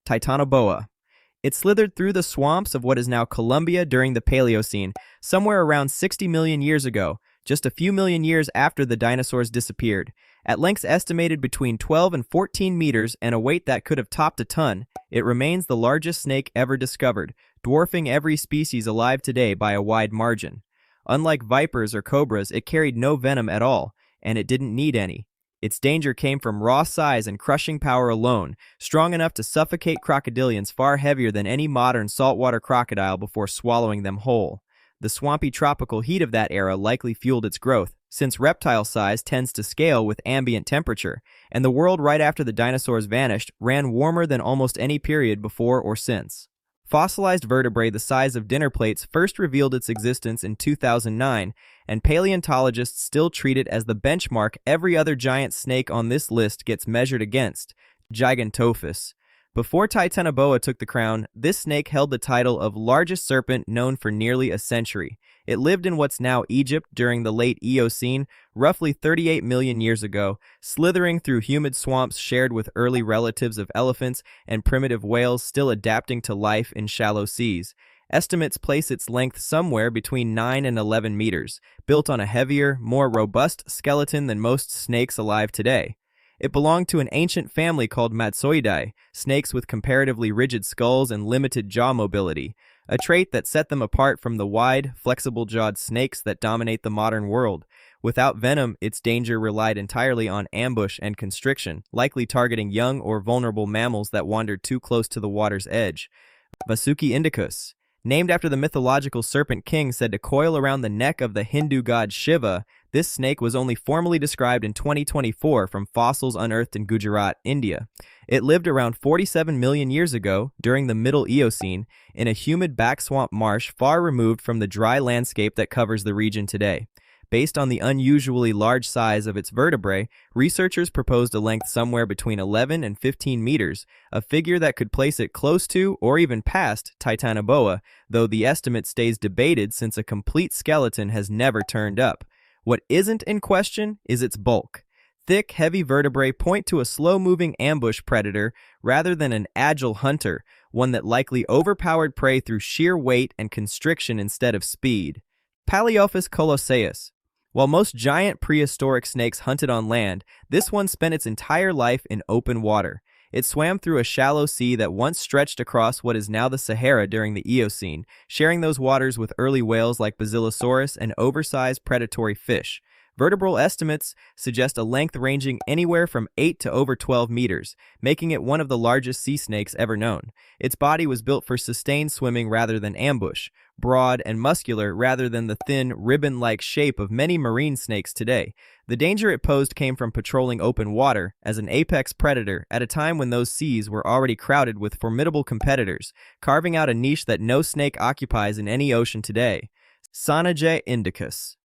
Titanoboa. It slithered through the swamps of what is now Colombia during the Paleocene, somewhere around 60 million years ago, just a few million years after the dinosaurs disappeared. At lengths estimated between 12 and 14 meters and a weight that could have topped a ton, it remains the largest snake ever discovered, dwarfing every species alive today by a wide margin. Unlike vipers or cobras, it carried no venom at all, and it didn't need any. Its danger came from raw size and crushing power alone, strong enough to suffocate crocodilians far heavier than any modern saltwater crocodile before swallowing them whole. The swampy tropical heat of that era likely fueled its growth, since reptile size tends to scale with ambient temperature, and the world right after the dinosaurs vanished ran warmer than almost any period before or since. Fossilized vertebrae the size of dinner plates first revealed its existence in 2009, and paleontologists still treat it as the benchmark every other giant snake on this list gets measured against, Gigantophis. Before Titanoboa took the crown, this snake held the title of largest serpent known for nearly a century. It lived in what's now Egypt during the late Eocene, roughly 38 million years ago, slithering through humid swamps shared with early relatives of elephants and primitive whales still adapting to life in shallow seas. Estimates place its length somewhere between 9 and 11 meters, built on a heavier, more robust skeleton than most snakes alive today. It belonged to an ancient family called Madtsoia Bai, snakes with comparatively rigid skulls and limited jaw mobility, a trait that set them apart from the wide, flexible-jawed snakes that dominate the modern world. Without venom, its danger relied entirely on ambush and constriction, likely targeting young or vulnerable mammals that wandered too close to the water's edge. Vasuki Indicus, named after the mythological serpent king said to coil around the neck of the Hindu god Shiva, this snake was only formally described in 2024 from fossils unearthed in Gujarat, India. It lived around 47 million years ago, during the Middle Eocene, in a humid backswamp marsh far removed from the dry landscape that covers the region today. Based on the unusually large size of its vertebrae, researchers proposed a length somewhere between 11 and 15 meters, a figure that could place it close to or even past Titanoboa, though the estimate stays debated since a complete skeleton has never turned up. What isn't in question is its bulk. Thick, heavy vertebrae point to a slow-moving ambush predator rather than an agile hunter, one that likely overpowered prey through sheer weight and constriction instead of speed. Palaeophis colosseus. While most giant prehistoric snakes hunted on land, this one spent its entire life in open water. It swam through a shallow sea that once stretched across what is now the Sahara during the Eocene, sharing those waters with early whales like Basilosaurus and oversized predatory fish. Vertebral estimates suggest a length ranging anywhere from 8 to over 12 meters, making it one of the largest sea snakes ever known. Its body was built for sustained swimming rather than ambush, broad and muscular rather than the thin, ribbon-like shape of many marine snakes today. The danger it posed came from patrolling open water as an apex predator at a time when those seas were already crowded with formidable competitors, carving out a niche that no snake occupies in any ocean today. Sanajeh Indicus.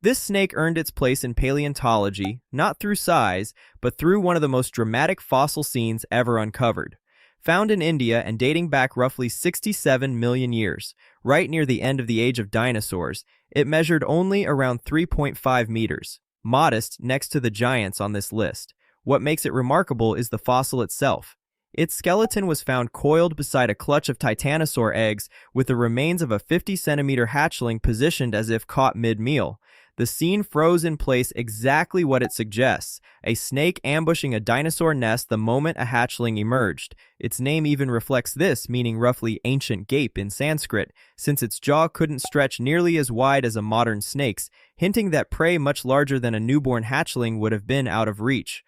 This snake earned its place in paleontology, not through size, but through one of the most dramatic fossil scenes ever uncovered. Found in India and dating back roughly 67 million years, right near the end of the age of dinosaurs, it measured only around 3.5 meters, modest next to the giants on this list. What makes it remarkable is the fossil itself. Its skeleton was found coiled beside a clutch of titanosaur eggs with the remains of a 50-centimeter hatchling positioned as if caught mid-meal. The scene froze in place exactly what it suggests, a snake ambushing a dinosaur nest the moment a hatchling emerged. Its name even reflects this, meaning roughly ancient gape in Sanskrit, since its jaw couldn't stretch nearly as wide as a modern snake's, hinting that prey much larger than a newborn hatchling would have been out of reach.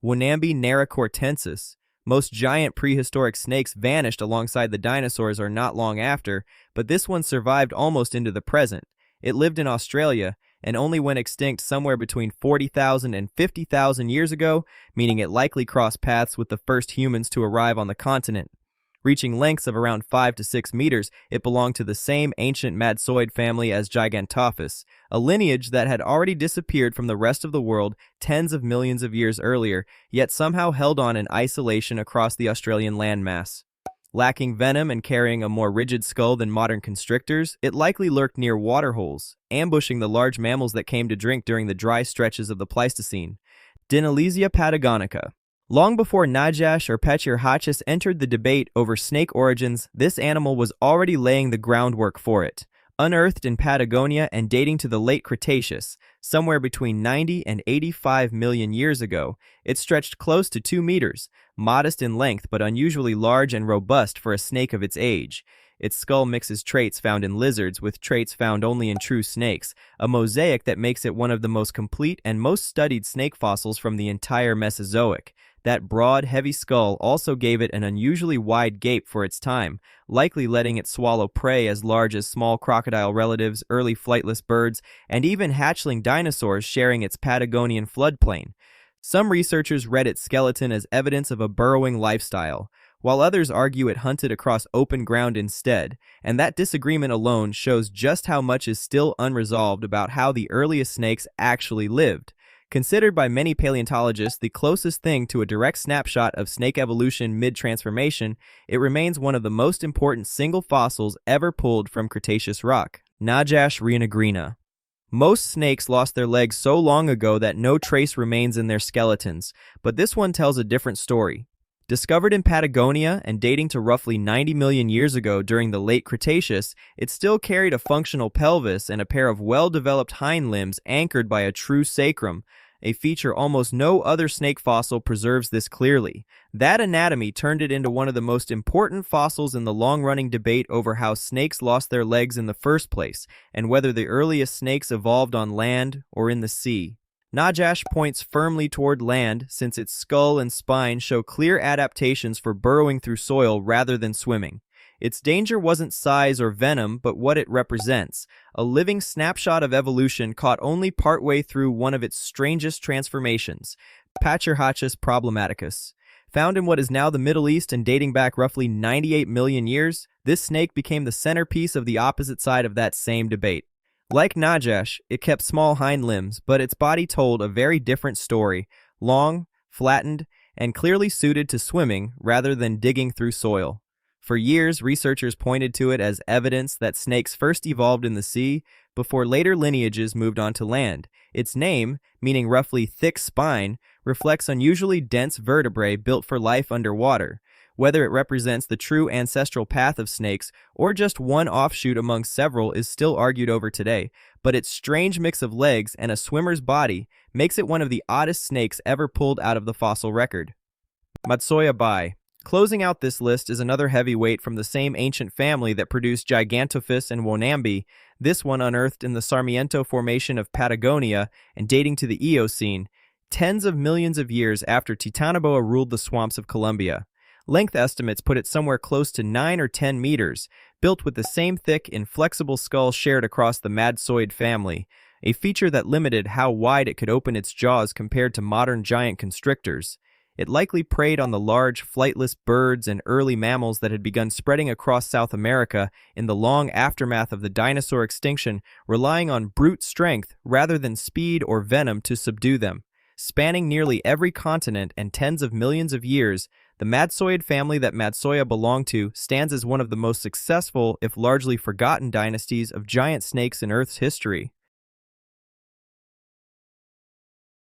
Wonambi Naracoortensis. Most giant prehistoric snakes vanished alongside the dinosaurs or not long after, but this one survived almost into the present. It lived in Australia, and only went extinct somewhere between 40,000 and 50,000 years ago, meaning it likely crossed paths with the first humans to arrive on the continent. Reaching lengths of around 5 to 6 meters, it belonged to the same ancient Madtsoid family as Gigantophis, a lineage that had already disappeared from the rest of the world tens of millions of years earlier, yet somehow held on in isolation across the Australian landmass. Lacking venom and carrying a more rigid skull than modern constrictors, it likely lurked near waterholes, ambushing the large mammals that came to drink during the dry stretches of the Pleistocene. Dinilysia Patagonica. Long before Najash or Pachyrhachis entered the debate over snake origins, this animal was already laying the groundwork for it. Unearthed in Patagonia and dating to the late Cretaceous, somewhere between 90 and 85 million years ago, it stretched close to 2 meters, modest in length but unusually large and robust for a snake of its age. Its skull mixes traits found in lizards with traits found only in true snakes, a mosaic that makes it one of the most complete and most studied snake fossils from the entire Mesozoic. That broad, heavy skull also gave it an unusually wide gape for its time, likely letting it swallow prey as large as small crocodile relatives, early flightless birds, and even hatchling dinosaurs sharing its Patagonian floodplain. Some researchers read its skeleton as evidence of a burrowing lifestyle, while others argue it hunted across open ground instead, and that disagreement alone shows just how much is still unresolved about how the earliest snakes actually lived. Considered by many paleontologists the closest thing to a direct snapshot of snake evolution mid-transformation, it remains one of the most important single fossils ever pulled from Cretaceous rock. Najash Rionegrina. Most snakes lost their legs so long ago that no trace remains in their skeletons, but this one tells a different story. Discovered in Patagonia and dating to roughly 90 million years ago during the late Cretaceous, it still carried a functional pelvis and a pair of well-developed hind limbs anchored by a true sacrum, a feature almost no other snake fossil preserves this clearly. That anatomy turned it into one of the most important fossils in the long-running debate over how snakes lost their legs in the first place, and whether the earliest snakes evolved on land or in the sea. Najash points firmly toward land since its skull and spine show clear adaptations for burrowing through soil rather than swimming. Its danger wasn't size or venom, but what it represents, a living snapshot of evolution caught only partway through one of its strangest transformations, Pachyrhachis Problematicus. Found in what is now the Middle East and dating back roughly 98 million years, this snake became the centerpiece of the opposite side of that same debate. Like Najash, it kept small hind limbs, but its body told a very different story, long, flattened, and clearly suited to swimming rather than digging through soil. For years, researchers pointed to it as evidence that snakes first evolved in the sea before later lineages moved onto land. Its name, meaning roughly thick spine, reflects unusually dense vertebrae built for life underwater. Whether it represents the true ancestral path of snakes or just one offshoot among several is still argued over today, but its strange mix of legs and a swimmer's body makes it one of the oddest snakes ever pulled out of the fossil record. Madtsoia Bai. Closing out this list is another heavyweight from the same ancient family that produced Gigantophis and Wonambi, this one unearthed in the Sarmiento Formation of Patagonia and dating to the Eocene, tens of millions of years after Titanoboa ruled the swamps of Colombia. Length estimates put it somewhere close to 9 or 10 meters, built with the same thick, inflexible skull shared across the Madtsoid family, a feature that limited how wide it could open its jaws compared to modern giant constrictors. It likely preyed on the large, flightless birds and early mammals that had begun spreading across South America in the long aftermath of the dinosaur extinction, relying on brute strength rather than speed or venom to subdue them. Spanning nearly every continent and tens of millions of years, the Madtsoid family that Madtsoia belonged to stands as one of the most successful, if largely forgotten, dynasties of giant snakes in Earth's history.